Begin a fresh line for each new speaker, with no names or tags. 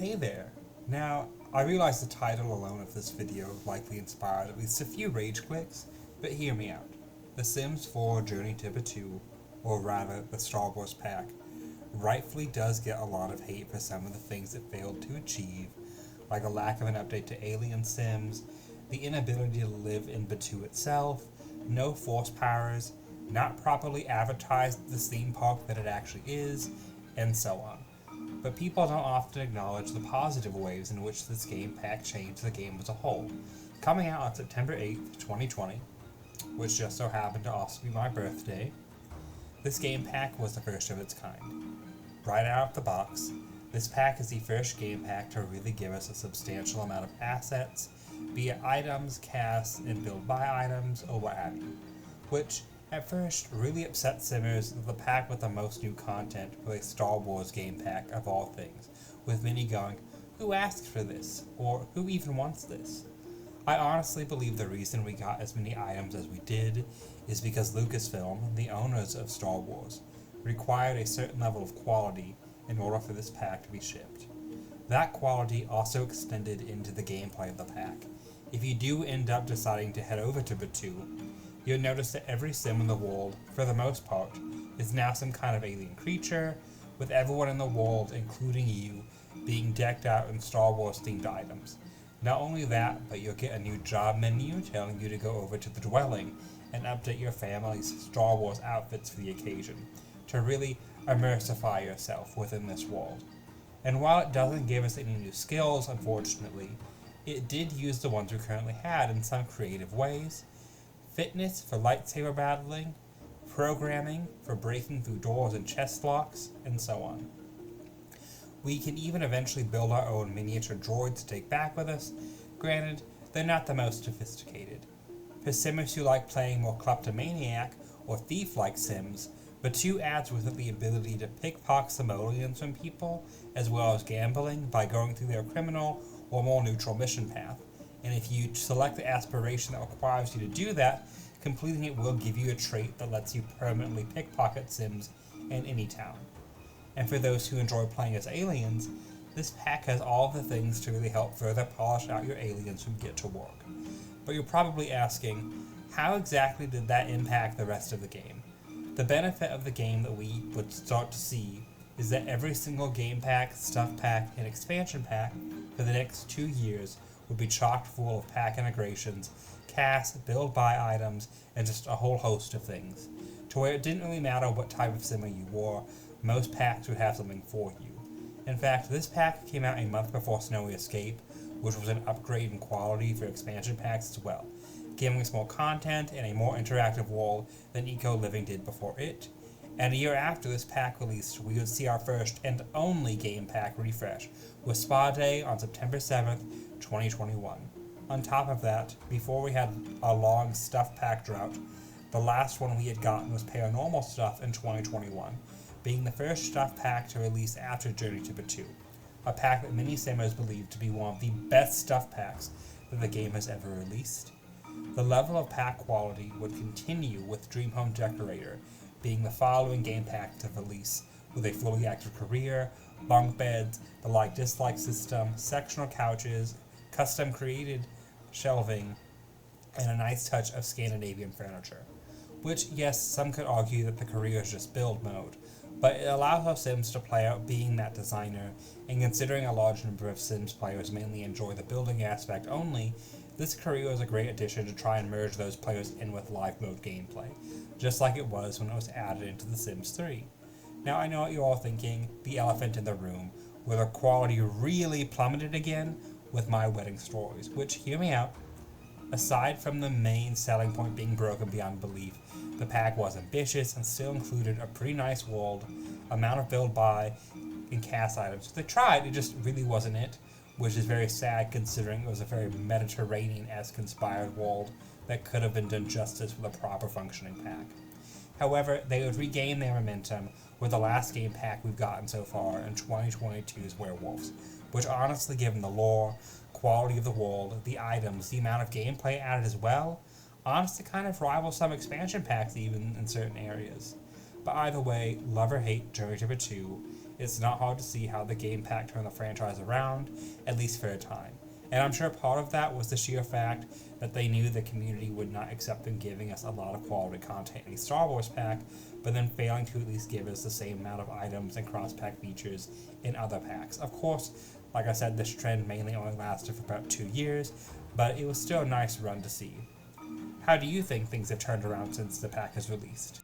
Hey there! Now, I realize the title alone of this video likely inspired at least a few rage clicks, but hear me out. The Sims 4 Journey to Batuu, or rather the Star Wars pack, rightfully does get a lot of hate for some of the things it failed to achieve, like a lack of an update to Alien Sims, the inability to live in Batuu itself, no force powers, not properly advertised the theme park that it actually is, and so on. But people don't often acknowledge the positive ways in which this game pack changed the game as a whole. Coming out on September 8th, 2020, which just so happened to also be my birthday, this game pack was the first of its kind. Right out of the box, this pack is the first game pack to really give us a substantial amount of assets, be it items, casts, and build by items, or what have you, which at first really upset simmers that the pack with the most new content was a Star Wars game pack of all things, with many going, "Who asked for this?" or "Who even wants this?" I honestly believe the reason we got as many items as we did is because Lucasfilm, the owners of Star Wars, required a certain level of quality in order for this pack to be shipped. That quality also extended into the gameplay of the pack. If you do end up deciding to head over to Batuu, you'll notice that every sim in the world, for the most part, is now some kind of alien creature, with everyone in the world, including you, being decked out in Star Wars themed items. Not only that, but you'll get a new job menu telling you to go over to the dwelling and update your family's Star Wars outfits for the occasion, to really immersify yourself within this world. And while it doesn't give us any new skills, unfortunately, it did use the ones we currently had in some creative ways. Fitness for lightsaber battling, programming for breaking through doors and chest locks, and so on. We can even eventually build our own miniature droids to take back with us. Granted, they're not the most sophisticated. For simmers who like playing more kleptomaniac or thief-like sims, Batuu adds with it the ability to pickpocket simoleons from people, as well as gambling by going through their criminal or more neutral mission path. And if you select the aspiration that requires you to do that, completing it will give you a trait that lets you permanently pickpocket sims in any town. And for those who enjoy playing as aliens, this pack has all the things to really help further polish out your aliens from get to work. But you're probably asking, how exactly did that impact the rest of the game? The benefit of the game that we would start to see is that every single game pack, stuff pack, and expansion pack for the next 2 years would be chock full of pack integrations, casts, build buy items, and just a whole host of things. To where it didn't really matter what type of simmer you wore, most packs would have something for you. In fact, this pack came out a month before Snowy Escape, which was an upgrade in quality for expansion packs as well, giving us more content and a more interactive world than Eco Living did before it. And a year after this pack released, we would see our first and only game pack refresh, with Spa Day on September 7th, 2021. On top of that, before we had a long stuff pack drought, the last one we had gotten was Paranormal Stuff in 2021, being the first stuff pack to release after Journey to Batuu, a pack that many simmers believe to be one of the best stuff packs that the game has ever released. The level of pack quality would continue with Dream Home Decorator, being the following game pack to release, with a fully active career, bunk beds, the like-dislike system, sectional couches, custom created shelving, and a nice touch of Scandinavian furniture. Which, yes, some could argue that the career is just build mode, but it allows our Sims to play out being that designer, and considering a large number of Sims players mainly enjoy the building aspect only, this career is a great addition to try and merge those players in with live mode gameplay, just like it was when it was added into The Sims 3. Now I know what you're all thinking, the elephant in the room, where the quality really plummeted again with My Wedding Stories, which, hear me out, aside from the main selling point being broken beyond belief, the pack was ambitious and still included a pretty nice world, amount of build buy, and cast items. They tried, it just really wasn't it, which is very sad considering it was a very Mediterranean-esque inspired world that could have been done justice with a proper functioning pack. However, they would regain their momentum with the last game pack we've gotten so far in 2022's Werewolves, which honestly, given the lore, quality of the world, the items, the amount of gameplay added as well, honestly kind of rivals some expansion packs even in certain areas. But either way, love or hate Journey to Batuu, it's not hard to see how the game pack turned the franchise around, at least for a time. And I'm sure part of that was the sheer fact that they knew the community would not accept them giving us a lot of quality content in the Star Wars pack, but then failing to at least give us the same amount of items and cross-pack features in other packs. Of course, like I said, this trend mainly only lasted for about 2 years, but it was still a nice run to see. How do you think things have turned around since the pack is released?